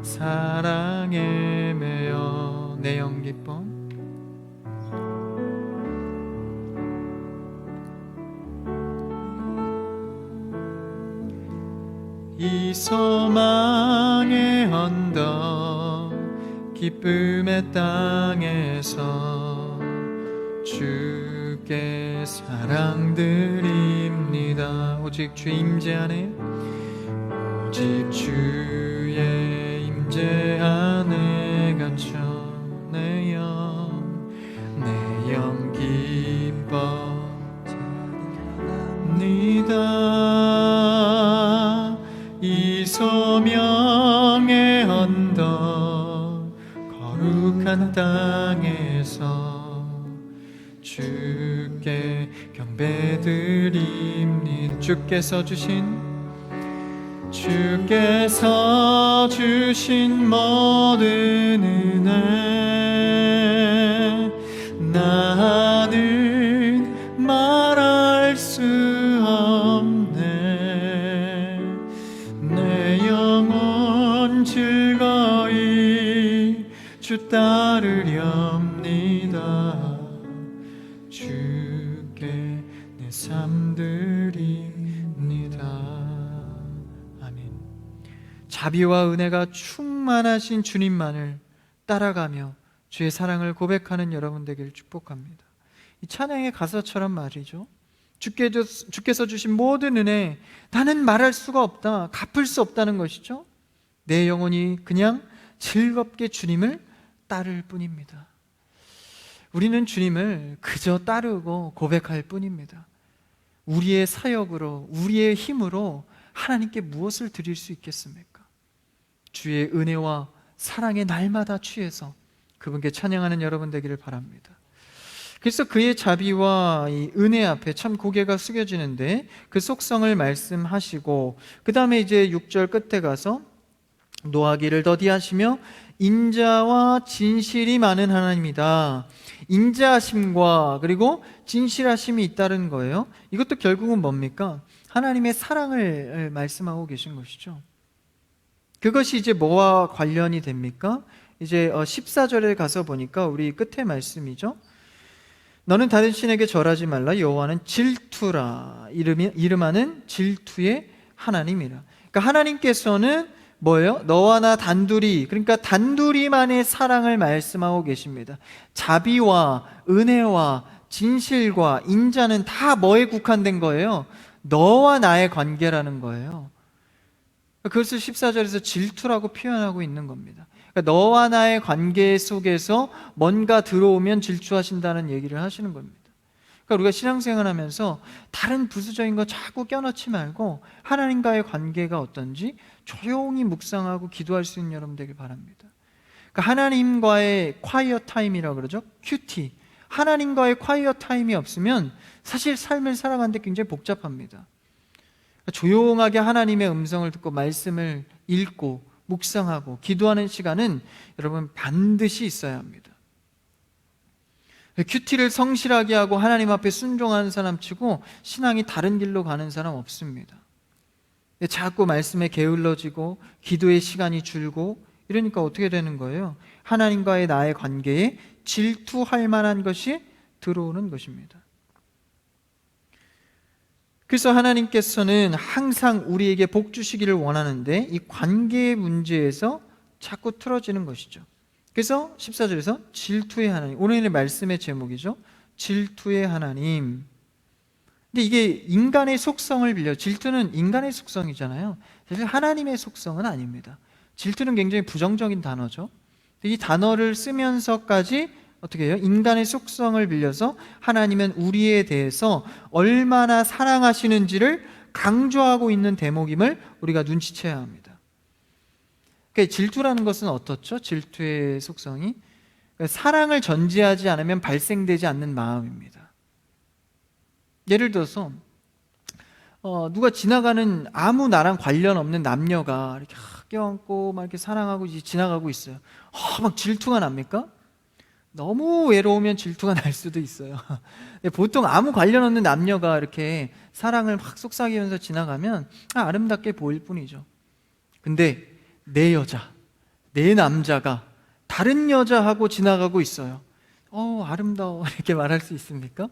사랑에 매여 내 영 기뻐, 이 소망의 언덕 기쁨의 땅에서 주께 사랑드립니다. 오직 주의 임재 안에, 오직 주의 임재 안에 갇혀 내 영 기뻐합니다. 이 소명의 언덕 거룩한 땅에서 주께 경배드립니다. 주께서 주신 모든 은혜 나는 말할 수 없네. 내 영혼 즐거이 주 따르렵니다. 주께 내 삶 드립니다. 자비와 은혜가 충만하신 주님만을 따라가며 주의 사랑을 고백하는 여러분 되기를 축복합니다. 이 찬양의 가사처럼 말이죠, 주께서 주신 모든 은혜 나는 말할 수가 없다, 갚을 수 없다는 것이죠. 내 영혼이 그냥 즐겁게 주님을 따를 뿐입니다. 우리는 주님을 그저 따르고 고백할 뿐입니다. 우리의 사역으로, 우리의 힘으로 하나님께 무엇을 드릴 수 있겠습니까? 주의 은혜와 사랑에 날마다 취해서 그분께 찬양하는 여러분 되기를 바랍니다. 그래서 그의 자비와 이 은혜 앞에 참 고개가 숙여지는데, 그 속성을 말씀하시고 그 다음에 이제 6절 끝에 가서 노하기를 더디하시며 인자와 진실이 많은 하나님이다. 인자하심과 그리고 진실하심이 있다는 거예요. 이것도 결국은 뭡니까? 하나님의 사랑을 말씀하고 계신 것이죠. 그것이 이제 뭐와 관련이 됩니까? 이제 14절에 가서 보니까 우리 끝에 말씀이죠. 너는 다른 신에게 절하지 말라. 여호와는 질투라. 이름하는 질투의 하나님이라. 그러니까 하나님께서는 뭐예요? 너와 나 단둘이, 그러니까 단둘이만의 사랑을 말씀하고 계십니다. 자비와 은혜와 진실과 인자는 다 뭐에 국한된 거예요? 너와 나의 관계라는 거예요. 그것을 14절에서 질투라고 표현하고 있는 겁니다. 그러니까 너와 나의 관계 속에서 뭔가 들어오면 질투하신다는 얘기를 하시는 겁니다. 그러니까 우리가 신앙생활 하면서 다른 부수적인 거 자꾸 껴넣지 말고 하나님과의 관계가 어떤지 조용히 묵상하고 기도할 수 있는 여러분 되길 바랍니다. 그러니까 하나님과의 quiet time이라고 그러죠. 큐티.
하나님과의 콰이어 타임이 없으면 사실 삶을 살아가는데 굉장히 복잡합니다. 조용하게 하나님의 음성을 듣고 말씀을 읽고 묵상하고 기도하는 시간은 여러분 반드시 있어야 합니다. 큐티를 성실하게 하고 하나님 앞에 순종하는 사람 치고 신앙이 다른 길로 가는 사람 없습니다. 자꾸 말씀에 게을러지고 기도의 시간이 줄고 이러니까 어떻게 되는 거예요? 하나님과의 나의 관계에 질투할 만한 것이 들어오는 것입니다. 그래서 하나님께서는 항상 우리에게 복 주시기를 원하는데 이 관계의 문제에서 자꾸 틀어지는 것이죠. 그래서 14절에서 질투의 하나님, 오늘의 말씀의 제목이죠. 질투의 하나님. 근데 이게 인간의 속성을 빌려, 질투는 인간의 속성이잖아요. 사실 하나님의 속성은 아닙니다. 질투는 굉장히 부정적인 단어죠. 이 단어를 쓰면서까지 어떻게 해요? 인간의 속성을 빌려서 하나님은 우리에 대해서 얼마나 사랑하시는지를 강조하고 있는 대목임을 우리가 눈치채야 합니다. 그러니까 질투라는 것은 어떻죠? 질투의 속성이 그러니까 사랑을 전제하지 않으면 발생되지 않는 마음입니다. 예를 들어서 누가 지나가는 아무 나랑 관련 없는 남녀가 이렇게 껴안고 막 이렇게 사랑하고 지나가고 있어요. 막 질투가 납니까? 너무 외로우면 질투가 날 수도 있어요. 보통 아무 관련 없는 남녀가 이렇게 사랑을 막 속삭이면서 지나가면 아름답게 보일 뿐이죠. 근데 내 여자, 내 남자가 다른 여자하고 지나가고 있어요. 아름다워 이렇게 말할 수 있습니까?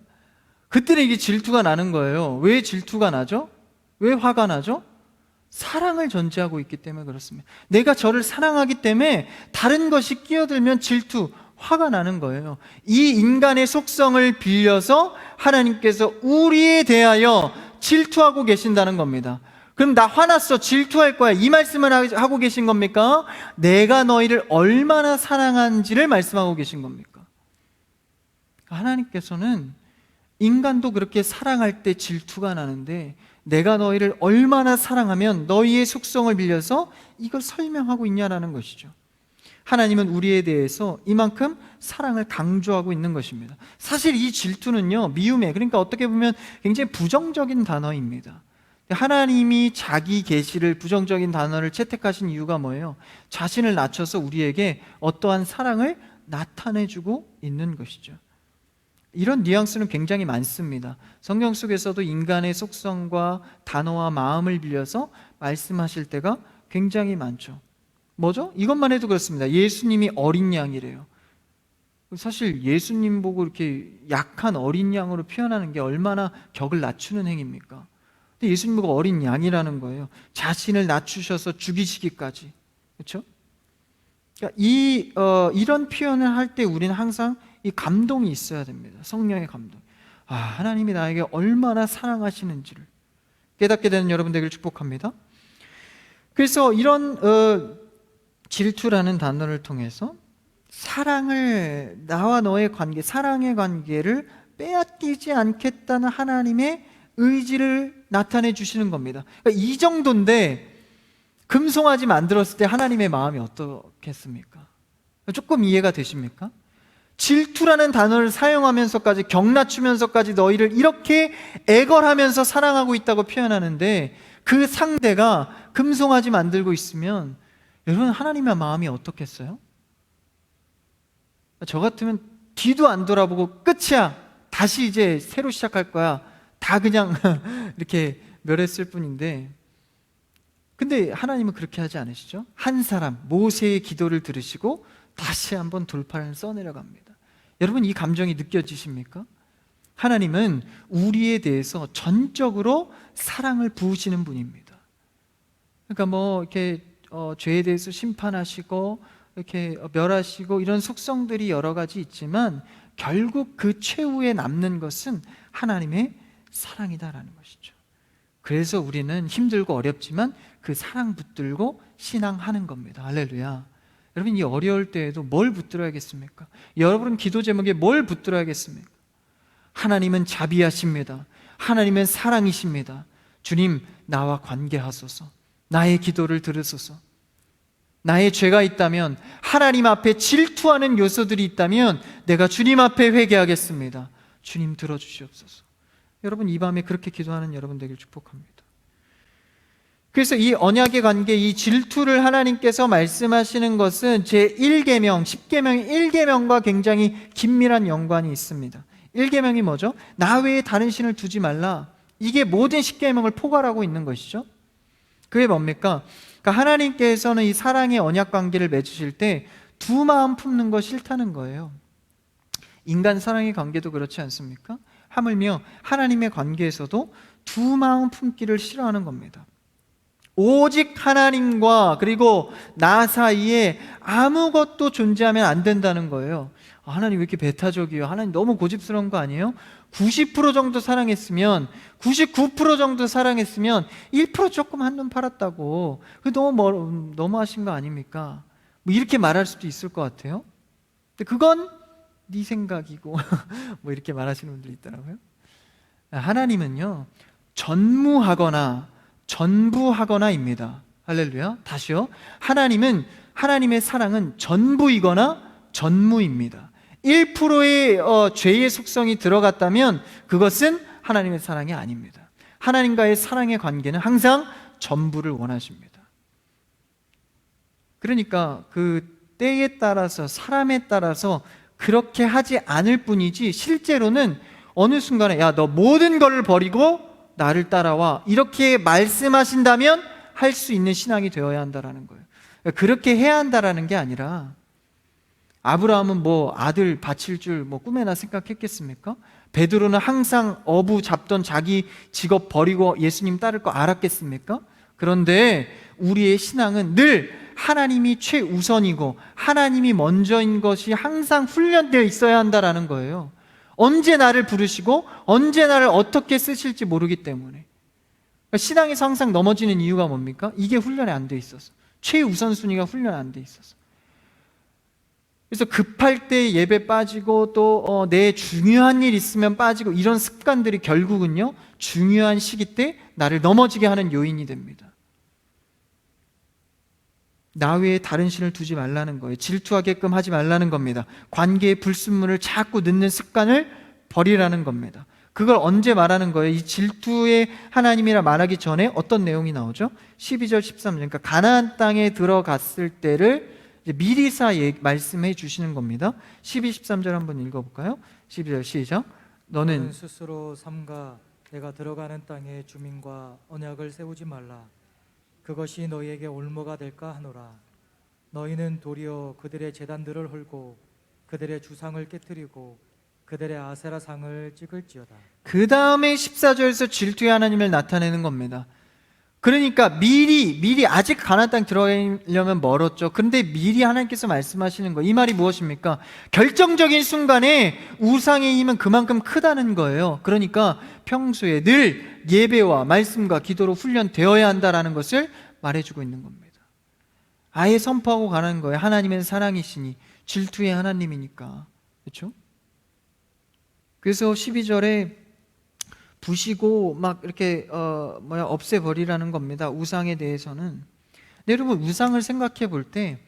그때는 이게 질투가 나는 거예요. 왜 질투가 나죠? 왜 화가 나죠? 사랑을 전제하고 있기 때문에 그렇습니다. 내가 저를 사랑하기 때문에 다른 것이 끼어들면 질투, 화가 나는 거예요. 이 인간의 속성을 빌려서 하나님께서 우리에 대하여 질투하고 계신다는 겁니다. 그럼 나 화났어, 질투할 거야, 이 말씀을 하고 계신 겁니까? 내가 너희를 얼마나 사랑한지를 말씀하고 계신 겁니까? 하나님께서는 인간도 그렇게 사랑할 때 질투가 나는데 내가 너희를 얼마나 사랑하면 너희의 속성을 빌려서 이걸 설명하고 있냐라는 것이죠. 하나님은 우리에 대해서 이만큼 사랑을 강조하고 있는 것입니다. 사실 이 질투는요, 미움에, 그러니까 어떻게 보면 굉장히 부정적인 단어입니다. 하나님이 자기 계시를 부정적인 단어를 채택하신 이유가 뭐예요? 자신을 낮춰서 우리에게 어떠한 사랑을 나타내주고 있는 것이죠. 이런 뉘앙스는 굉장히 많습니다. 성경 속에서도 인간의 속성과 단어와 마음을 빌려서 말씀하실 때가 굉장히 많죠. 뭐죠? 이것만 해도 그렇습니다. 예수님이 어린 양이래요. 사실 예수님 보고 이렇게 약한 어린 양으로 표현하는 게 얼마나 격을 낮추는 행위입니까? 근데 예수님 보고 어린 양이라는 거예요. 자신을 낮추셔서 죽이시기까지. 그렇죠? 그러니까 이런 표현을 할 때 우리는 항상 이 감동이 있어야 됩니다. 성령의 감동. 하나님이 나에게 얼마나 사랑하시는지를 깨닫게 되는 여러분 되기를 축복합니다. 그래서 이런 질투라는 단어를 통해서 사랑을, 나와 너의 관계, 사랑의 관계를 빼앗기지 않겠다는 하나님의 의지를 나타내 주시는 겁니다. 그러니까 이 정도인데 금송아지 만들었을 때 하나님의 마음이 어떻겠습니까? 조금 이해가 되십니까? 질투라는 단어를 사용하면서까지, 격낮추면서까지 너희를 이렇게 애걸하면서 사랑하고 있다고 표현하는데 그 상대가 금송아지 만들고 있으면 여러분 하나님의 마음이 어떻겠어요? 저 같으면 뒤도 안 돌아보고 끝이야, 다시 이제 새로 시작할 거야, 다 그냥 이렇게 멸했을 뿐인데, 근데 하나님은 그렇게 하지 않으시죠? 한 사람, 모세의 기도를 들으시고 다시 한번 돌파를 써내려갑니다. 여러분 이 감정이 느껴지십니까? 하나님은 우리에 대해서 전적으로 사랑을 부으시는 분입니다. 그러니까 뭐 이렇게 죄에 대해서 심판하시고 이렇게 멸하시고 이런 속성들이 여러 가지 있지만 결국 그 최후에 남는 것은 하나님의 사랑이다라는 것이죠. 그래서 우리는 힘들고 어렵지만 그 사랑 붙들고 신앙하는 겁니다. 할렐루야. 여러분 이 어려울 때에도 뭘 붙들어야겠습니까? 여러분 기도 제목에 뭘 붙들어야겠습니까? 하나님은 자비하십니다. 하나님은 사랑이십니다. 주님 나와 관계하소서. 나의 기도를 들으소서. 나의 죄가 있다면, 하나님 앞에 질투하는 요소들이 있다면 내가 주님 앞에 회개하겠습니다. 주님 들어주시옵소서. 여러분, 이 밤에 그렇게 기도하는 여러분 되길 축복합니다. 그래서 이 언약의 관계, 이 질투를 하나님께서 말씀하시는 것은 제1계명, 10계명 1계명과 굉장히 긴밀한 연관이 있습니다. 1계명이 뭐죠? 나 외에 다른 신을 두지 말라. 이게 모든 10계명을 포괄하고 있는 것이죠. 그게 뭡니까? 그러니까 하나님께서는 이 사랑의 언약 관계를 맺으실 때 두 마음 품는 거 싫다는 거예요. 인간 사랑의 관계도 그렇지 않습니까? 하물며 하나님의 관계에서도 두 마음 품기를 싫어하는 겁니다. 오직 하나님과 그리고 나 사이에 아무것도 존재하면 안 된다는 거예요. 하나님 왜 이렇게 배타적이에요? 하나님 너무 고집스러운 거 아니에요? 90% 정도 사랑했으면, 99% 정도 사랑했으면 1% 조금 한눈 팔았다고. 너무 하신 거 아닙니까? 뭐 이렇게 말할 수도 있을 것 같아요. 근데 그건 네 생각이고 뭐 이렇게 말하시는 분들이 있더라고요. 하나님은요, 전무하거나 전부하거나입니다. 할렐루야. 다시요. 하나님의 사랑은 전부이거나 전무입니다. 1%의 죄의 속성이 들어갔다면 그것은 하나님의 사랑이 아닙니다. 하나님과의 사랑의 관계는 항상 전부를 원하십니다. 그러니까 그 때에 따라서, 사람에 따라서 그렇게 하지 않을 뿐이지, 실제로는 어느 순간에 야, 너 모든 걸 버리고 나를 따라와, 이렇게 말씀하신다면 할 수 있는 신앙이 되어야 한다라는 거예요. 그렇게 해야 한다라는 게 아니라, 아브라함은 뭐 아들 바칠 줄 뭐 꿈에나 생각했겠습니까? 베드로는 항상 어부 잡던 자기 직업 버리고 예수님 따를 거 알았겠습니까? 그런데 우리의 신앙은 늘 하나님이 최우선이고 하나님이 먼저인 것이 항상 훈련되어 있어야 한다라는 거예요. 언제 나를 부르시고 언제 나를 어떻게 쓰실지 모르기 때문에. 신앙에서 항상 넘어지는 이유가 뭡니까? 이게 훈련이 안 돼 있어서. 최우선순위가 훈련 안 돼 있어서. 그래서 급할 때 예배 빠지고 또 내 중요한 일 있으면 빠지고, 이런 습관들이 결국은요, 중요한 시기 때 나를 넘어지게 하는 요인이 됩니다. 나 외에 다른 신을 두지 말라는 거예요. 질투하게끔 하지 말라는 겁니다. 관계의 불순물을 자꾸 넣는 습관을 버리라는 겁니다. 그걸 언제 말하는 거예요? 이 질투의 하나님이라 말하기 전에 어떤 내용이 나오죠? 12절 13절. 그러니까 가나안 땅에 들어갔을 때를 이제 미리사 말씀해 주시는 겁니다. 12, 13절 한번 읽어볼까요? 12절 시작. 너는
스스로 삼가 내가 들어가는 땅의 주민과 언약을 세우지 말라. 그것이 너희에게 올무가 될까 하노라. 너희는 도리어 그들의 제단들을 헐고 그들의 주상을 깨뜨리고 그들의 아세라상을 찍을지어다.
그 다음에 14절에서 질투의 하나님을 나타내는 겁니다. 그러니까 미리 아직 가나안 땅 들어가려면 멀었죠. 그런데 미리 하나님께서 말씀하시는 거, 이 말이 무엇입니까? 결정적인 순간에 우상의 힘은 그만큼 크다는 거예요. 그러니까 평소에 늘 예배와 말씀과 기도로 훈련되어야 한다라는 것을 말해주고 있는 겁니다. 아예 선포하고 가는 거예요. 하나님은 사랑이시니, 질투의 하나님이니까. 그렇죠? 그래서 12절에 부시고 막 이렇게 없애버리라는 겁니다. 우상에 대해서는. 근데 여러분, 우상을 생각해 볼 때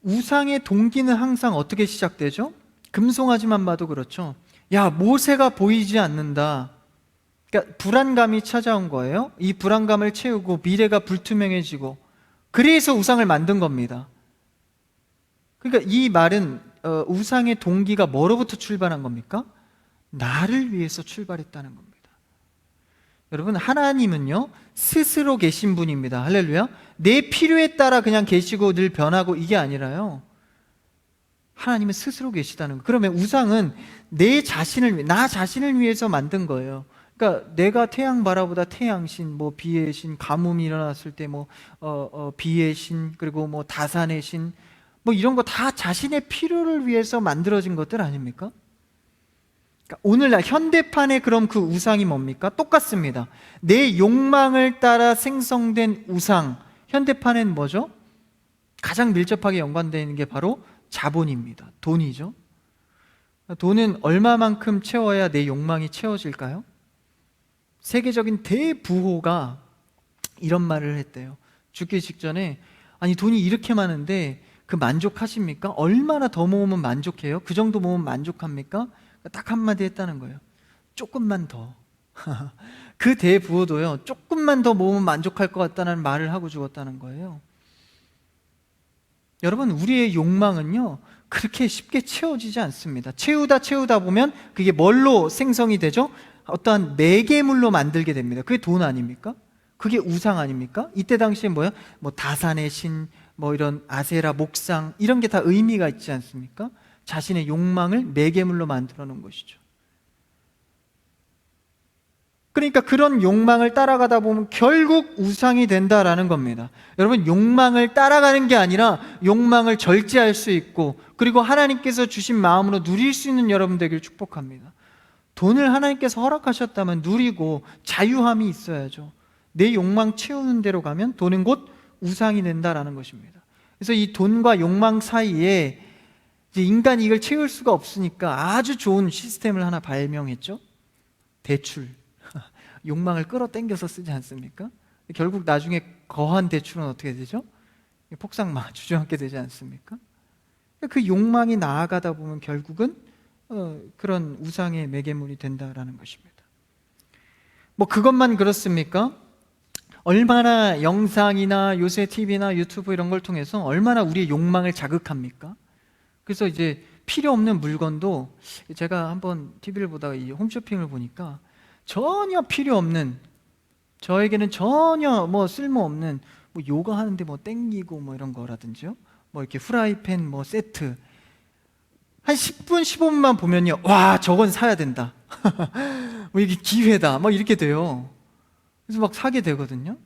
우상의 동기는 항상 어떻게 시작되죠? 금송아지만 봐도 그렇죠. 야, 모세가 보이지 않는다. 그러니까 불안감이 찾아온 거예요. 이 불안감을 채우고 미래가 불투명해지고, 그래서 우상을 만든 겁니다. 그러니까 이 말은 우상의 동기가 뭐로부터 출발한 겁니까? 나를 위해서 출발했다는 겁니다. 여러분, 하나님은요, 스스로 계신 분입니다. 할렐루야. 내 필요에 따라 그냥 계시고 늘 변하고 이게 아니라요, 하나님은 스스로 계시다는 거예요. 그러면 우상은 나 자신을 위해서 만든 거예요. 그러니까 내가 태양 바라보다 태양신, 뭐 비의 신, 가뭄이 일어났을 때 비의 신, 그리고 뭐 다산의 신, 뭐 이런 거 다 자신의 필요를 위해서 만들어진 것들 아닙니까? 그러니까 오늘날 현대판의 그럼 그 우상이 뭡니까? 똑같습니다. 내 욕망을 따라 생성된 우상, 현대판엔 뭐죠? 가장 밀접하게 연관되는 게 바로 자본입니다. 돈이죠. 돈은 얼마만큼 채워야 내 욕망이 채워질까요? 세계적인 대부호가 이런 말을 했대요. 죽기 직전에 아니 돈이 이렇게 많은데 그 만족하십니까? 얼마나 더 모으면 만족해요? 그 정도 모으면 만족합니까? 딱 한마디 했다는 거예요. 조금만 더. 그 대부호도요, 조금만 더 모으면 만족할 것 같다는 말을 하고 죽었다는 거예요. 여러분, 우리의 욕망은요 그렇게 쉽게 채워지지 않습니다. 채우다 보면 그게 뭘로 생성이 되죠? 어떠한 매개물로 만들게 됩니다. 그게 돈 아닙니까? 그게 우상 아닙니까? 이때 당시에 뭐야? 뭐 다산의 신, 뭐 이런 아세라, 목상, 이런 게 다 의미가 있지 않습니까? 자신의 욕망을 매개물로 만들어 놓은 것이죠. 그러니까 그런 욕망을 따라가다 보면 결국 우상이 된다라는 겁니다. 여러분, 욕망을 따라가는 게 아니라 욕망을 절제할 수 있고, 그리고 하나님께서 주신 마음으로 누릴 수 있는 여러분 되길 축복합니다. 돈을 하나님께서 허락하셨다면 누리고 자유함이 있어야죠. 내 욕망 채우는 대로 가면 돈은 곧 우상이 된다라는 것입니다. 그래서 이 돈과 욕망 사이에 이제 인간이 이걸 채울 수가 없으니까 아주 좋은 시스템을 하나 발명했죠. 대출. 욕망을 끌어당겨서 쓰지 않습니까? 결국 나중에 거한 대출은 어떻게 되죠? 폭삭 주저앉게 되지 않습니까? 그 욕망이 나아가다 보면 결국은 그런 우상의 매개물이 된다라는 것입니다. 뭐 그것만 그렇습니까? 얼마나 영상이나 요새 TV나 유튜브 이런 걸 통해서 얼마나 우리의 욕망을 자극합니까? 그래서 이제 필요 없는 물건도, 제가 한번 TV를 보다가 이 홈쇼핑을 보니까 전혀 필요 없는, 저에게는 전혀 뭐 쓸모없는, 뭐 요가 하는데 뭐 땡기고 뭐 이런 거라든지요, 뭐 이렇게 프라이팬 뭐 세트, 한 10분 15분만 보면요, 와 저건 사야 된다. 뭐 이게 기회다, 뭐 이렇게 돼요. 그래서 막 사게 되거든요.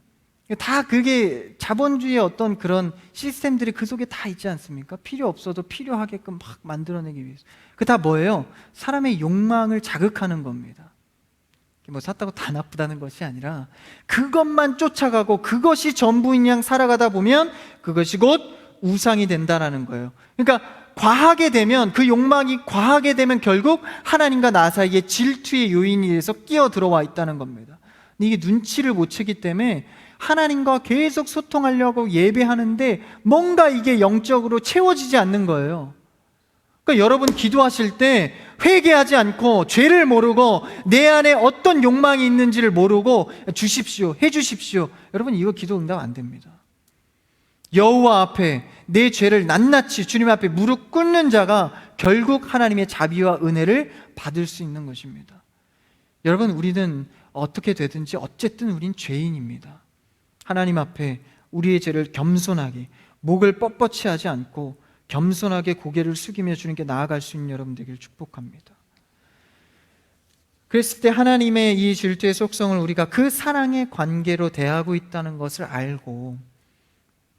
다 그게 자본주의의 어떤 그런 시스템들이 그 속에 다 있지 않습니까? 필요 없어도 필요하게끔 막 만들어내기 위해서. 그 다 뭐예요? 사람의 욕망을 자극하는 겁니다. 뭐 샀다고 다 나쁘다는 것이 아니라 그것만 쫓아가고 그것이 전부인 양 살아가다 보면 그것이 곧 우상이 된다라는 거예요. 그러니까 과하게 되면, 그 욕망이 과하게 되면 결국 하나님과 나 사이에 질투의 요인이 돼서 끼어 들어와 있다는 겁니다. 이게 눈치를 못 채기 때문에 하나님과 계속 소통하려고 예배하는데 뭔가 이게 영적으로 채워지지 않는 거예요. 그러니까 여러분 기도하실 때 회개하지 않고 죄를 모르고 내 안에 어떤 욕망이 있는지를 모르고 주십시오, 해주십시오, 여러분 이거 기도 응답 안 됩니다. 여호와 앞에 내 죄를 낱낱이 주님 앞에 무릎 꿇는 자가 결국 하나님의 자비와 은혜를 받을 수 있는 것입니다. 여러분, 우리는 어떻게 되든지 어쨌든 우린 죄인입니다. 하나님 앞에 우리의 죄를 겸손하게, 목을 뻣뻣이 하지 않고 겸손하게 고개를 숙이며 주님께 나아갈 수 있는 여러분 되기를 축복합니다. 그랬을 때 하나님의 이 질투의 속성을 우리가 그 사랑의 관계로 대하고 있다는 것을 알고,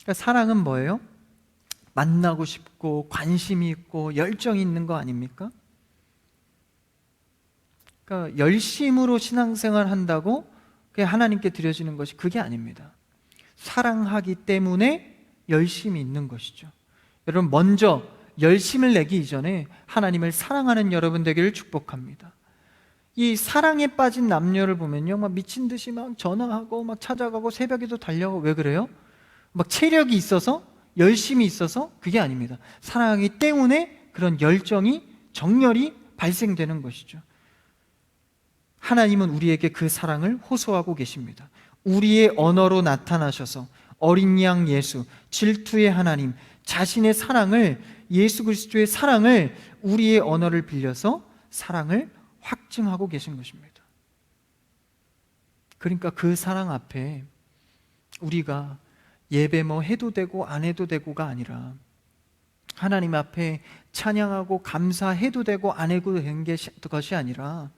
그러니까 사랑은 뭐예요? 만나고 싶고 관심이 있고 열정이 있는 거 아닙니까? 그러니까 열심으로 신앙생활 한다고 그게 하나님께 드려지는 것이 그게 아닙니다. 사랑하기 때문에 열심이 있는 것이죠. 여러분, 먼저 열심을 내기 이전에 하나님을 사랑하는 여러분 되기를 축복합니다. 이 사랑에 빠진 남녀를 보면요, 막 미친 듯이 막 전화하고 막 찾아가고 새벽에도 달려가고. 왜 그래요? 막 체력이 있어서, 열심이 있어서? 그게 아닙니다. 사랑하기 때문에 그런 열정이, 정열이 발생되는 것이죠. 하나님은 우리에게 그 사랑을 호소하고 계십니다. 우리의 언어로 나타나셔서 어린 양 예수, 질투의 하나님, 자신의 사랑을, 예수 그리스도의 사랑을 우리의 언어를 빌려서 사랑을 확증하고 계신 것입니다. 그러니까 그 사랑 앞에 우리가 예배 뭐 해도 되고 안 해도 되고가 아니라 하나님 앞에 찬양하고 감사해도 되고 안 해도 되는 것이 아니라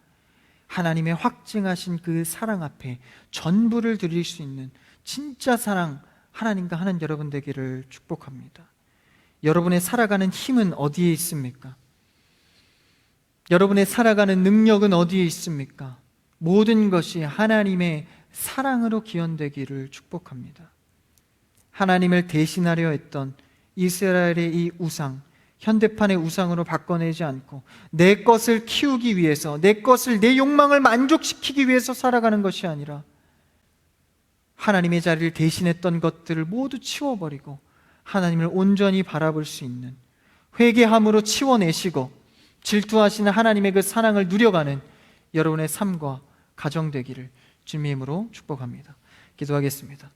하나님의 확증하신 그 사랑 앞에 전부를 드릴 수 있는 진짜 사랑, 하나님과 하는 여러분 되기를 축복합니다. 여러분의 살아가는 힘은 어디에 있습니까? 여러분의 살아가는 능력은 어디에 있습니까? 모든 것이 하나님의 사랑으로 기원되기를 축복합니다. 하나님을 대신하려 했던 이스라엘의 이 우상, 현대판의 우상으로 바꿔내지 않고 내 것을 키우기 위해서, 내 것을, 내 욕망을 만족시키기 위해서 살아가는 것이 아니라 하나님의 자리를 대신했던 것들을 모두 치워버리고 하나님을 온전히 바라볼 수 있는, 회개함으로 치워내시고 질투하시는 하나님의 그 사랑을 누려가는 여러분의 삶과 가정 되기를 주님의 이름으로 축복합니다. 기도하겠습니다.